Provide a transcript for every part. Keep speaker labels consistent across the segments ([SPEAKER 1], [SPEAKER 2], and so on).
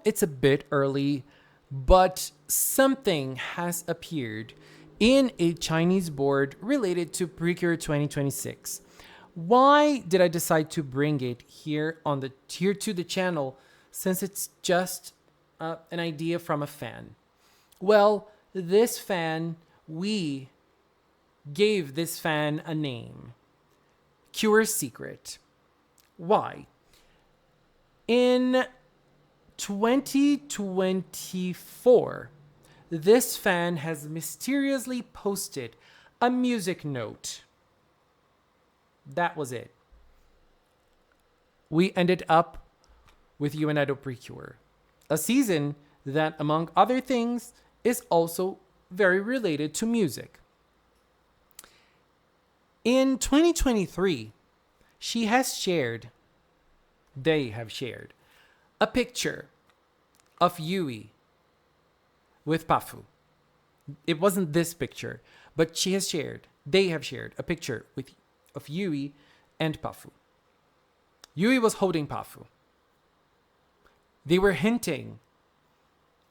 [SPEAKER 1] it's a bit early, but something has appeared in a Chinese board related to PreCure 2026. Why did I decide to bring it here to the channel, since it's just an idea from a fan? Well, we gave this fan a name, Cure Secret. Why? In 2024, this fan has mysteriously posted a music note. That was it. We ended up with You and Idol PreCure, a season that, among other things, is also very related to music. In 2023, they have shared, a picture of Yui with Pafu. It wasn't this picture, but they have shared a picture of Yui and Pafu. Yui was holding Pafu. They were hinting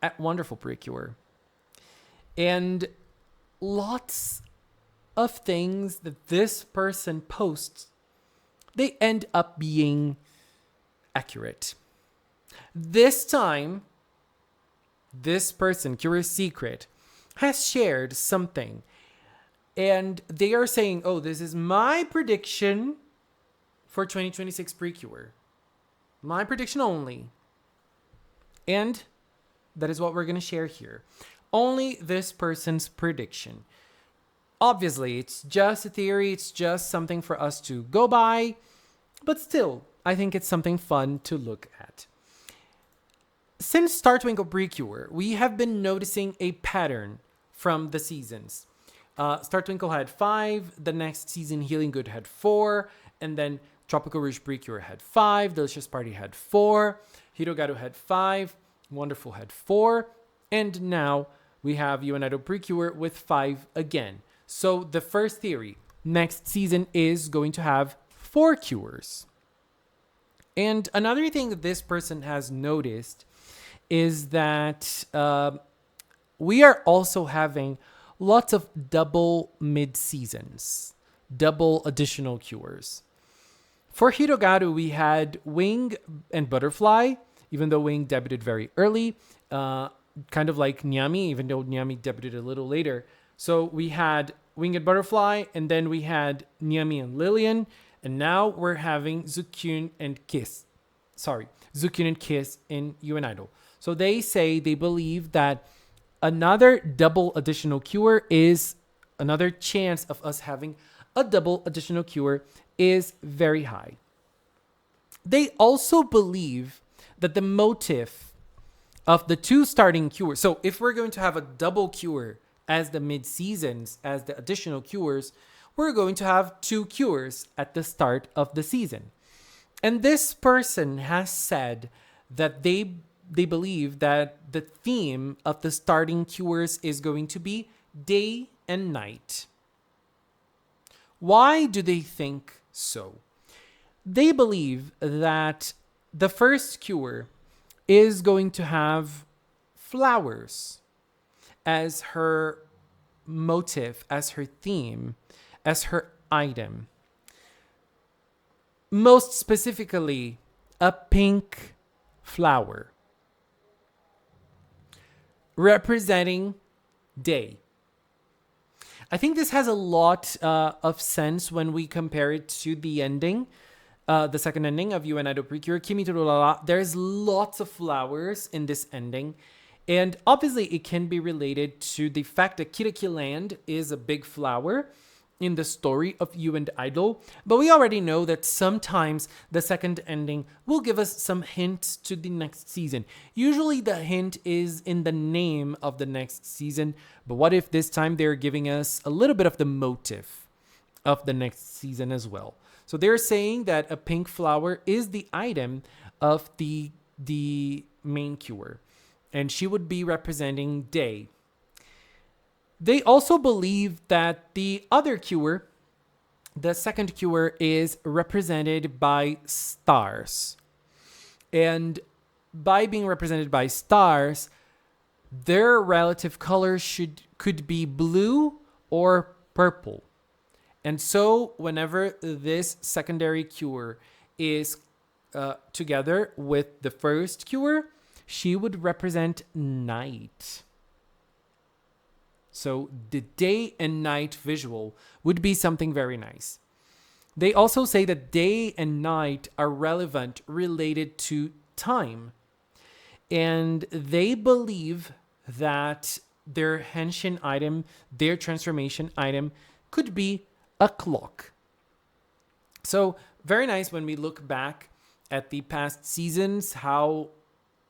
[SPEAKER 1] at wonderful PreCure. And lots of things that this person posts, they end up being accurate. This time, this person, Curious Secret, has shared something. And they are saying, oh, this is my prediction for 2026 PreCure. My prediction only. And that is what we're going to share here. Only this person's prediction. Obviously, it's just a theory. It's just something for us to go by. But still, I think it's something fun to look at. Since Star Twinkle PreCure, we have been noticing a pattern from the seasons. Star Twinkle had 5. The next season, Healing Good had 4. And then Tropical Rouge PreCure had 5. Delicious Party had 4. Hirogaru had 5. Wonderful had 4. And now we have You and Idol PreCure with 5 again. So the first theory, next season is going to have 4 cures. And another thing that this person has noticed is that we are also having lots of double mid-seasons, double additional cures. For Hirogaru, we had Wing and Butterfly, even though Wing debuted very early, kind of like Nyami, even though Nyami debuted a little later. So we had Wing and Butterfly, and then we had Nyami and Lillian, and now we're having Zukyun and Kiss in You and Idol. So they believe that another double additional cure is another chance of us having a double additional cure is very high. They also believe that the motive of the 2 starting cures, so if we're going to have a double cure as the mid-seasons, as the additional cures, we're going to have 2 cures at the start of the season. And this person has said that they believe that the theme of the starting cures is going to be day and night. Why do they think so? They believe that the first cure is going to have flowers as her motive, as her theme, as her item. Most specifically, a pink flower representing day. I think this has a lot of sense when we compare it to the ending, the second ending of You and Idol PreCure, Kimi to La. There's lots of flowers in this ending. And obviously, it can be related to the fact that Kiriki Land is a big flower in the story of You and Idol. But we already know that sometimes the second ending will give us some hints to the next season. Usually the hint is in the name of the next season. But what if this time they're giving us a little bit of the motive of the next season as well? So they're saying that a pink flower is the item of the main cure. And she would be representing day. They also believe that the other cure, the second cure, is represented by stars. And by being represented by stars, their relative color could be blue or purple. And so whenever this secondary cure is together with the first cure, she would represent night. So the day and night visual would be something very nice. They also say that day and night are related to time. And they believe that their henshin item, their transformation item, could be a clock. So very nice when we look back at the past seasons, how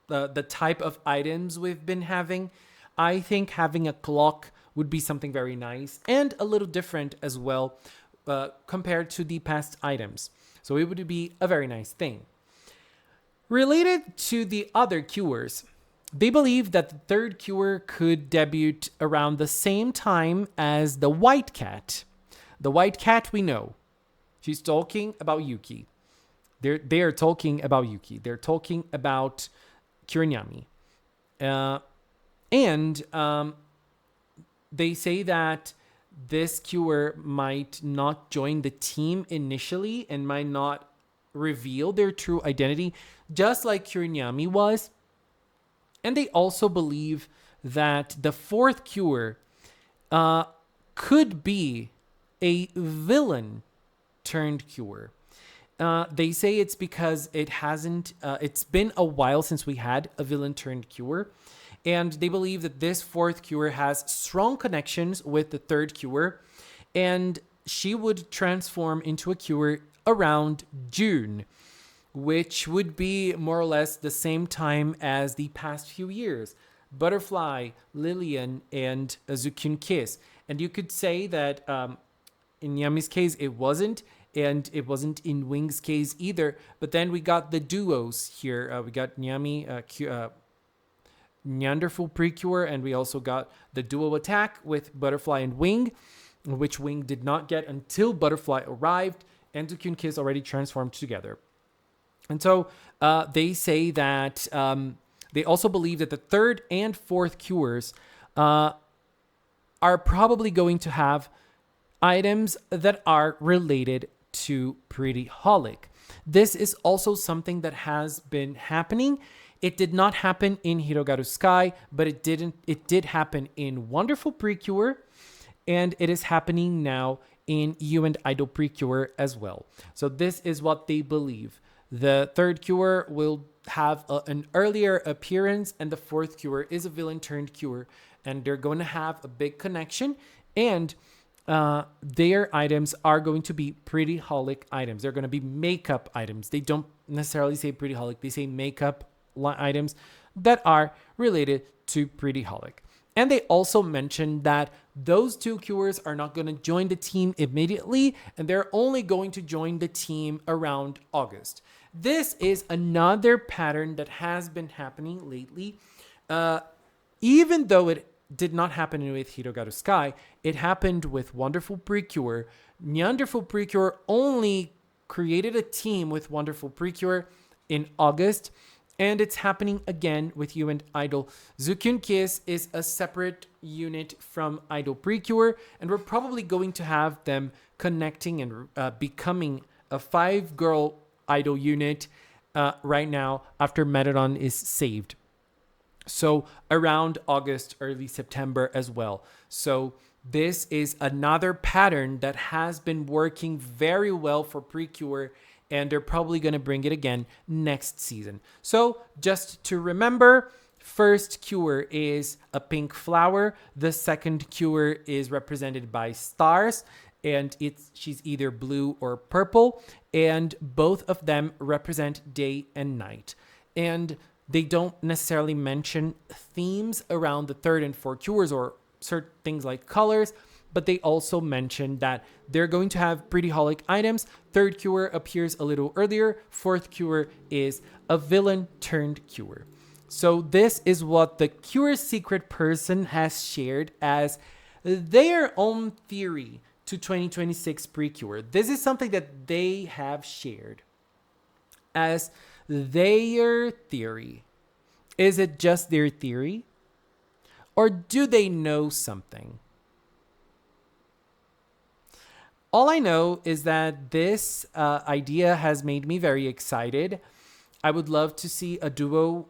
[SPEAKER 1] the type of items we've been having. I think having a clock would be something very nice and a little different as well compared to the past items. So it would be a very nice thing. Related to the other cures, they believe that the third cure could debut around the same time as the white cat. The white cat we know. She's talking about Yuki. They are talking about Yuki. They're talking about Kurinyami. And they say that this cure might not join the team initially and might not reveal their true identity, just like Kurinyami was. And they also believe that the fourth cure could be a villain turned cure. They say it's because it's been a while since we had a villain turned cure. And they believe that this fourth cure has strong connections with the third cure. And she would transform into a cure around June, which would be more or less the same time as the past few years. Butterfly, Lillian, and Zukyun Kiss. And you could say that in Yami's case, it wasn't. And it wasn't in Wing's case either. But then we got the duos here. We got Nyami, Neanderthal PreCure, and we also got the duo attack with Butterfly and Wing, which Wing did not get until Butterfly arrived, and Zukyun Kiss already transformed together. And so they say that they also believe that the third and fourth cures are probably going to have items that are related to Pretty Holic. This is also something that has been happening. It did not happen in Hirogaru Sky, but it did happen in Wonderful PreCure, and it is happening now in You and Idol PreCure as well. So this is what they believe. The third cure will have an earlier appearance, and the fourth cure is a villain turned cure, and they're going to have a big connection, and their items are going to be Pretty Holic items. They're going to be makeup items. They don't necessarily say Pretty Holic, they say makeup items that are related to Pretty Holic. And they also mentioned that those two cures are not going to join the team immediately, and they're only going to join the team around August. This is another pattern that has been happening lately. Even though it did not happen with Hirogaru Sky, it happened with Wonderful PreCure. Neanderthal PreCure only created a team with Wonderful PreCure in August, and it's happening again with You and Idol. Zukyun Kiss is a separate unit from Idol PreCure, and we're probably going to have them connecting and becoming a 5-girl Idol unit right now after Metadon is saved. So around August, early September as well. So this is another pattern that has been working very well for PreCure, and they're probably going to bring it again next season. So just to remember, first cure is a pink flower. The second cure is represented by stars, and she's either blue or purple, and both of them represent day and night. And they don't necessarily mention themes around the third and fourth cures or certain things like colors, but they also mention that they're going to have Pretty Holic items. Third cure appears a little earlier. Fourth cure is a villain turned cure. So this is what the Cure Secret person has shared as their own theory to 2026 PreCure. This is something that they have shared as their theory. Is it just their theory? Or do they know something? All I know is that this idea has made me very excited. I would love to see a duo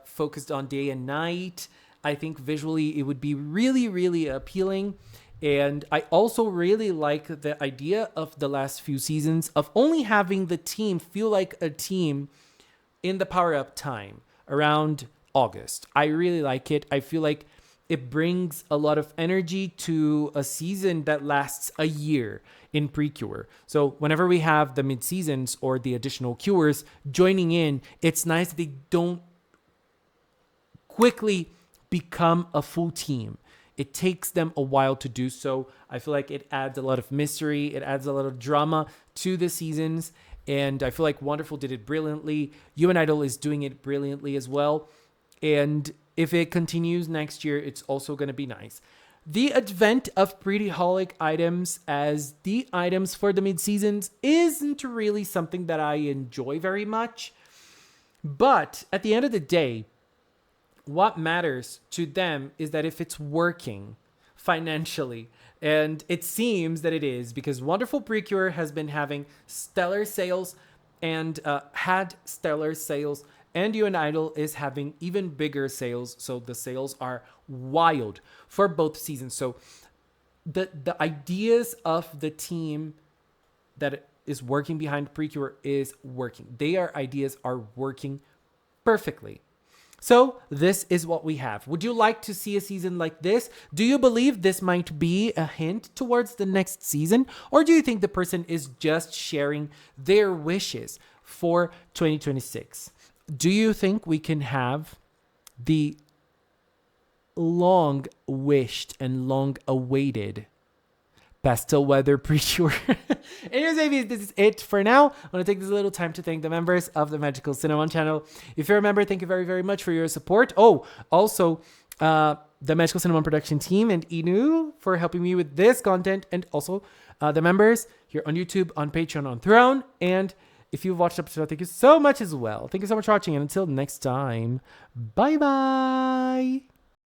[SPEAKER 1] focused on day and night. I think visually it would be really, really appealing. And I also really like the idea of the last few seasons of only having the team feel like a team in the power up time around August. I really like it. I feel like it brings a lot of energy to a season that lasts a year in PreCure. So whenever we have the mid-seasons or the additional cures joining in, it's nice that they don't quickly become a full team. It takes them a while to do so. I feel like it adds a lot of mystery. It adds a lot of drama to the seasons. And I feel like Wonderful did it brilliantly. You and Idol is doing it brilliantly as well. And if it continues next year, it's also going to be nice. The advent of Pretty Holic items as the items for the mid-seasons isn't really something that I enjoy very much. But at the end of the day, what matters to them is that if it's working financially, and it seems that it is, because Wonderful PreCure has been having stellar sales and had stellar sales, and You and Idol is having even bigger sales. So the sales are wild for both seasons. So the ideas of the team that is working behind PreCure is working. Their ideas are working perfectly. So this is what we have. Would you like to see a season like this? Do you believe this might be a hint towards the next season? Or do you think the person is just sharing their wishes for 2026? Do you think we can have the long-wished and long-awaited pastel weather PreCure? Anyways, babies, this is it for now. I want to take this little time to thank the members of the Magical Cinnamon channel. If you're a member, thank you very, very much for your support. Oh, also, the Magical Cinnamon production team and Inu for helping me with this content. And also the members here on YouTube, on Patreon, on Throne. And if you've watched up to now, thank you so much as well. Thank you so much for watching. And until next time, bye-bye.